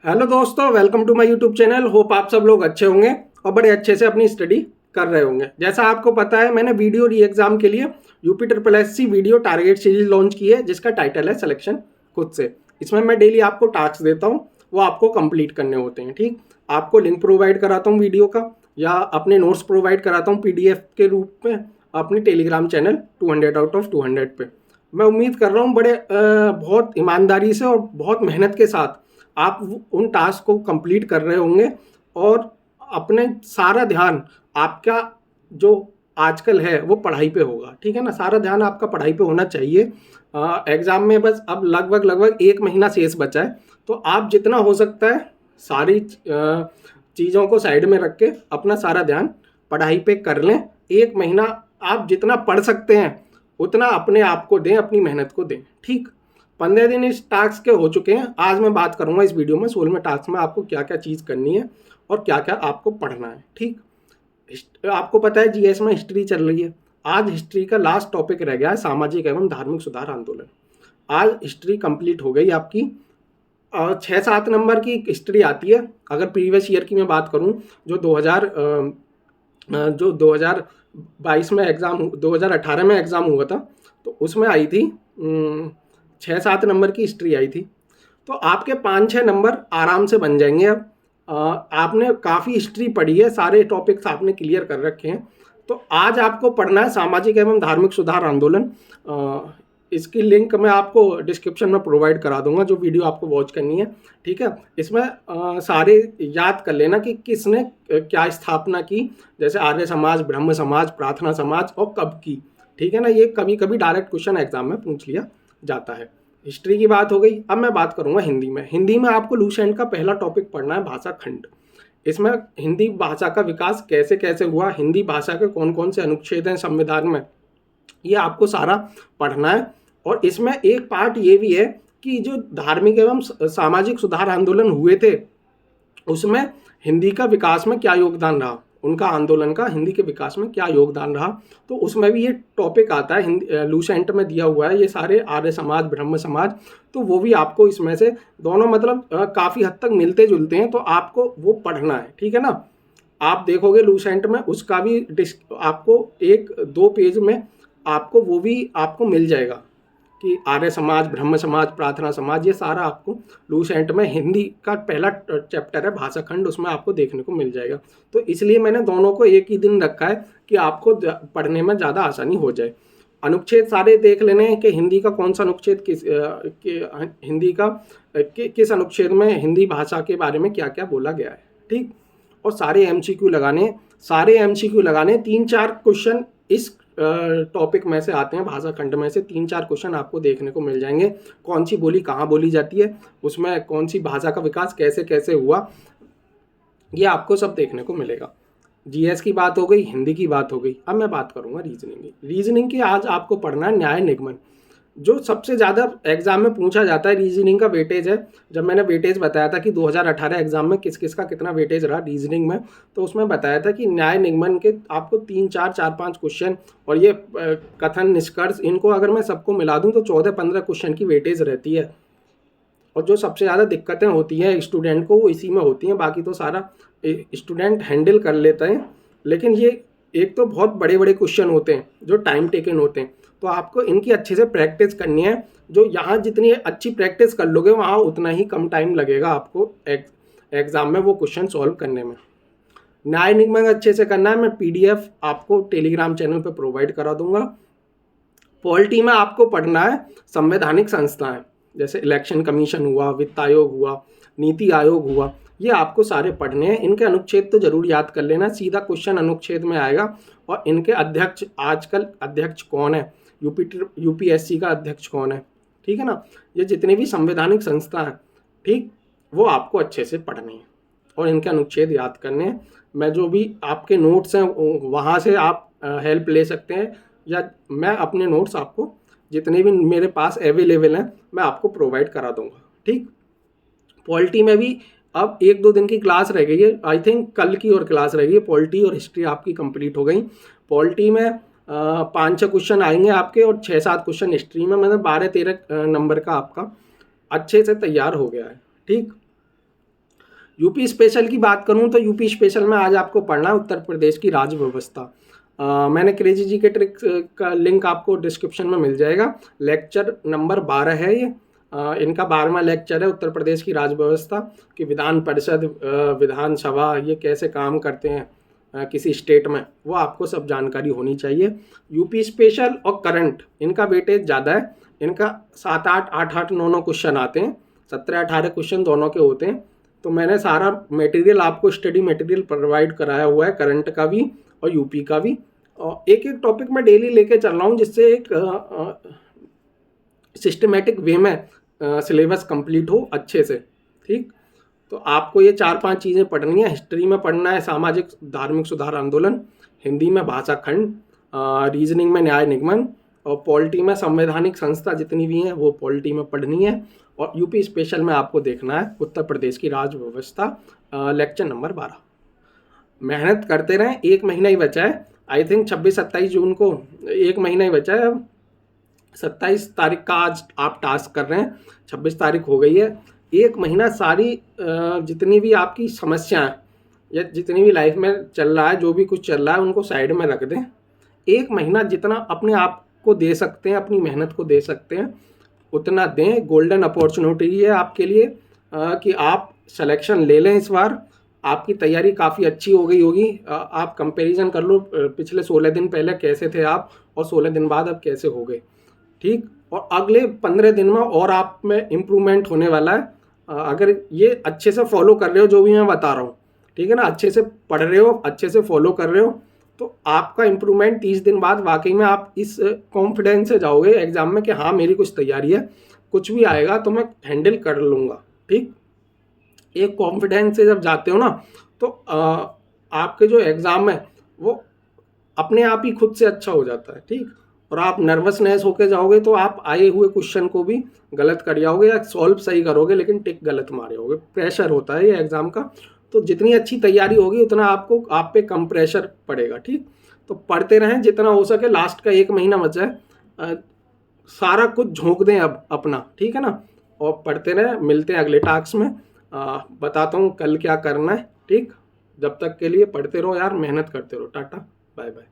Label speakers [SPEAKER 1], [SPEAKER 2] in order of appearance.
[SPEAKER 1] Hello दोस्तों, welcome to my YouTube channel. Hope आप सब लोग अच्छे होंगे और बड़े अच्छे से अपनी स्टडी कर रहे होंगे। जैसा आपको पता है, मैंने वीडियो री एग्जाम के लिए UP SSC video target series launch की है, जिसका टाइटल है सिलेक्शन खुद से। इसमें मैं डेली आपको टास्क देता हूँ, वो आपको कंप्लीट करने होते हैं। ठीक, आपको लिंक प्रोवाइड कराता हूँ वीडियो का, या अपने नोट्स प्रोवाइड कराता हूँ PDF के रूप में अपने टेलीग्राम चैनल 200 आउट ऑफ 200 पे। मैं उम्मीद कर रहा हूँ बड़े बहुत ईमानदारी से और बहुत मेहनत के साथ आप उन टास्क को कंप्लीट कर रहे होंगे, और अपने सारा ध्यान आपका जो आजकल है वो पढ़ाई पे होगा। ठीक है ना, सारा ध्यान आपका पढ़ाई पे होना चाहिए। एग्ज़ाम में बस अब लगभग 1 महीना शेष बचा है, तो आप जितना हो सकता है सारी चीज़ों को साइड में रख के अपना सारा ध्यान पढ़ाई पे कर लें। 1 महीना आप जितना पढ़ सकते हैं उतना अपने आप को दें, अपनी मेहनत को दें। ठीक, 15 दिन इस टास्क के हो चुके हैं। आज मैं बात करूंगा इस वीडियो में 16वें टास्क में आपको क्या क्या चीज़ करनी है और क्या क्या आपको पढ़ना है। ठीक, आपको पता है GS में हिस्ट्री चल रही है। आज हिस्ट्री का लास्ट टॉपिक रह गया है सामाजिक एवं धार्मिक सुधार आंदोलन। आज हिस्ट्री कंप्लीट हो गई आपकी। 6-7 नंबर की हिस्ट्री आती है। अगर प्रीवियस ईयर की मैं बात करूं, जो 2022 में एग्ज़ाम, 2018 में एग्ज़ाम हुआ था, तो उसमें आई थी 6-7 नंबर की हिस्ट्री आई थी। तो आपके 5-6 नंबर आराम से बन जाएंगे। अब आपने काफ़ी हिस्ट्री पढ़ी है, सारे टॉपिक्स आपने क्लियर कर रखे हैं। तो आज आपको पढ़ना है सामाजिक एवं धार्मिक सुधार आंदोलन। इसकी लिंक मैं आपको डिस्क्रिप्शन में प्रोवाइड करा दूंगा, जो वीडियो आपको वॉच करनी है। ठीक है, इसमें सारे याद कर लेना कि किसने क्या स्थापना की, जैसे आर्य समाज, ब्रह्म समाज, प्रार्थना समाज, और कब की। ठीक है ना, ये कभी कभी डायरेक्ट क्वेश्चन एग्जाम में पूछ लिया जाता है। हिस्ट्री की बात हो गई। अब मैं बात करूंगा हिंदी में। हिंदी में आपको लूसेंट का पहला टॉपिक पढ़ना है, भाषा खंड। इसमें हिंदी भाषा का विकास कैसे कैसे हुआ, हिंदी भाषा के कौन कौन से अनुच्छेद हैं संविधान में, ये आपको सारा पढ़ना है। और इसमें एक पार्ट ये भी है कि जो धार्मिक एवं सामाजिक सुधार आंदोलन हुए थे, उसमें हिंदी का विकास में क्या योगदान रहा, उनका आंदोलन का हिंदी के विकास में क्या योगदान रहा, तो उसमें भी ये टॉपिक आता है। हिंदी लूसेंट में दिया हुआ है ये सारे, आर्य समाज, ब्रह्म समाज। तो वो भी आपको इसमें से दोनों मतलब काफ़ी हद तक मिलते जुलते हैं, तो आपको वो पढ़ना है। ठीक है ना, आप देखोगे लूसेंट में उसका भी आपको 1-2 पेज में आपको वो भी आपको मिल जाएगा कि आर्य समाज, ब्रह्म समाज, प्रार्थना समाज, ये सारा आपको लूसेंट में हिंदी का पहला चैप्टर है भाषा खंड, उसमें आपको देखने को मिल जाएगा। तो इसलिए मैंने दोनों को एक ही दिन रखा है कि आपको पढ़ने में ज़्यादा आसानी हो जाए। अनुच्छेद सारे देख लेने हैं कि हिंदी का कौन सा अनुच्छेद हिंदी का किस अनुच्छेद में हिंदी भाषा के बारे में क्या क्या बोला गया है। ठीक, और सारे MCQ लगाने, 3-4 क्वेश्चन इस टॉपिक में से आते हैं, भाषा खंड में से 3-4 क्वेश्चन आपको देखने को मिल जाएंगे। कौन सी बोली कहाँ बोली जाती है, उसमें कौन सी भाषा का विकास कैसे कैसे हुआ, ये आपको सब देखने को मिलेगा। GS की बात हो गई, हिंदी की बात हो गई। अब मैं बात करूंगा रीजनिंग की। रीजनिंग की आज आपको पढ़ना है न्याय निगमन, जो सबसे ज़्यादा एग्जाम में पूछा जाता है। रीजनिंग का वेटेज है, जब मैंने वेटेज बताया था कि 2018 एग्जाम में किस किस का कितना वेटेज रहा रीजनिंग में, तो उसमें बताया था कि न्याय निगमन के आपको 3-4-4-5 क्वेश्चन, और ये कथन निष्कर्ष, इनको अगर मैं सबको मिला दूं तो 14-15 क्वेश्चन की वेटेज रहती है। और जो सबसे ज़्यादा दिक्कतें होती हैं स्टूडेंट को, वो इसी में होती हैं। बाकी तो सारा स्टूडेंट हैंडल कर लेता है, लेकिन ये एक तो बहुत बड़े बड़े क्वेश्चन होते हैं जो टाइम टेकन होते हैं, तो आपको इनकी अच्छे से प्रैक्टिस करनी है। जो यहाँ जितनी अच्छी प्रैक्टिस कर लोगे, वहाँ उतना ही कम टाइम लगेगा आपको एग्ज़ाम में वो क्वेश्चन सॉल्व करने में। न्याय निगमन अच्छे से करना है। मैं PDF आपको टेलीग्राम चैनल पर प्रोवाइड करा दूंगा। पॉलिटी में आपको पढ़ना है संवैधानिक संस्थाएं, जैसे इलेक्शन कमीशन हुआ, वित्त आयोग हुआ, नीति आयोग हुआ, ये आपको सारे पढ़ने हैं। इनके अनुच्छेद तो जरूर याद कर लेना, सीधा क्वेश्चन अनुच्छेद में आएगा। और इनके अध्यक्ष, आजकल अध्यक्ष कौन है, UPSC का अध्यक्ष कौन है, ठीक है ना, ये जितनी भी संवैधानिक संस्था हैं, ठीक, वो आपको अच्छे से पढ़नी है और इनके अनुच्छेद याद करने हैं। मैं जो भी आपके नोट्स हैं वहाँ से आप हेल्प ले सकते हैं, या मैं अपने नोट्स आपको जितने भी मेरे पास अवेलेबल हैं मैं आपको प्रोवाइड करा दूंगा। ठीक, पॉलिटी में भी अब 1-2 दिन की क्लास रह गई है, आई थिंक कल की और क्लास रह गई है। पॉलिटी और हिस्ट्री आपकी कंप्लीट हो गई। पॉलिटी में 5-6 क्वेश्चन आएंगे आपके, और 6-7 क्वेश्चन हिस्ट्री में। मैंने 12-13 नंबर का आपका अच्छे से तैयार हो गया है। ठीक, यूपी स्पेशल की बात करूं तो यूपी स्पेशल में आज आपको पढ़ना है उत्तर प्रदेश की राज्य व्यवस्था। मैंने क्रेजी जी के ट्रिक का लिंक आपको डिस्क्रिप्शन में मिल जाएगा। लेक्चर नंबर 12 है ये। इनका 12वां लेक्चर है उत्तर प्रदेश की राज्य व्यवस्था कि विधान परिषद, विधानसभा ये कैसे काम करते हैं किसी स्टेट में, वो आपको सब जानकारी होनी चाहिए। यूपी स्पेशल और करंट इनका वेटेज ज़्यादा है। इनका 7-8, 8-8, 9-9 क्वेश्चन आते हैं। 17-18 क्वेश्चन दोनों के होते हैं। तो मैंने सारा मटेरियल आपको स्टडी मटेरियल प्रोवाइड कराया हुआ है, करंट का भी और यूपी का भी। और एक एक टॉपिक मैं डेली लेके चल रहा हूँ जिससे एक सिस्टमेटिक वे में सिलेबस कंप्लीट हो अच्छे से। ठीक, तो आपको ये 4-5 चीज़ें पढ़नी है। हिस्ट्री में पढ़ना है सामाजिक धार्मिक सुधार आंदोलन, हिंदी में भाषा खंड, रीजनिंग में न्याय निगमन, और पॉलिटी में संवैधानिक संस्था जितनी भी हैं वो पॉलिटी में पढ़नी है। और यूपी स्पेशल में आपको देखना है उत्तर प्रदेश की राज्य व्यवस्था लेक्चर नंबर 12। मेहनत करते रहें, 1 महीना ही बचा है। आई थिंक 26-27 जून को 1 महीना ही बचा है। अब 27 तारीख का आज आप टास्क कर रहे हैं, 26 तारीख हो गई है। 1 महीना सारी जितनी भी आपकी समस्याएं या जितनी भी लाइफ में चल रहा है, जो भी कुछ चल रहा है, उनको साइड में रख दें। 1 महीना जितना अपने आप को दे सकते हैं, अपनी मेहनत को दे सकते हैं, उतना दें। गोल्डन अपॉर्चुनिटी है आपके लिए कि आप सिलेक्शन ले लें इस बार। आपकी तैयारी काफ़ी अच्छी हो गई होगी। आप कंपैरिजन कर लो पिछले 16 दिन पहले कैसे थे आप और 16 दिन बाद अब कैसे हो गए। ठीक, और अगले 15 दिन में और आप में इम्प्रूवमेंट होने वाला है। अगर ये अच्छे से फॉलो कर रहे हो जो भी मैं बता रहा हूँ, ठीक है ना, अच्छे से पढ़ रहे हो, अच्छे से फॉलो कर रहे हो, तो आपका इम्प्रूवमेंट 30 दिन बाद वाकई में आप इस कॉन्फिडेंस से जाओगे एग्जाम में कि हाँ मेरी कुछ तैयारी है, कुछ भी आएगा तो मैं हैंडल कर लूँगा। ठीक, एक कॉन्फिडेंस से जब जाते हो ना तो आपके जो एग्ज़ाम है वो अपने आप ही खुद से अच्छा हो जाता है। ठीक, और आप नर्वसनेस होके जाओगे तो आप आए हुए क्वेश्चन को भी गलत कर जाओगे या सॉल्व सही करोगे लेकिन टिक गलत मारे होगे। प्रेशर होता है ये एग्ज़ाम का, तो जितनी अच्छी तैयारी होगी उतना आपको आप पे कम प्रेशर पड़ेगा। ठीक, तो पढ़ते रहें जितना हो सके। लास्ट का 1 महीना बचा है, सारा कुछ झोंक दें अब अपना, ठीक है ना, और पढ़ते रहें। मिलते हैं अगले टास्क में, बताता हूँ कल क्या करना है। ठीक, जब तक के लिए पढ़ते रहो यार, मेहनत करते रहो। Tata, bye bye.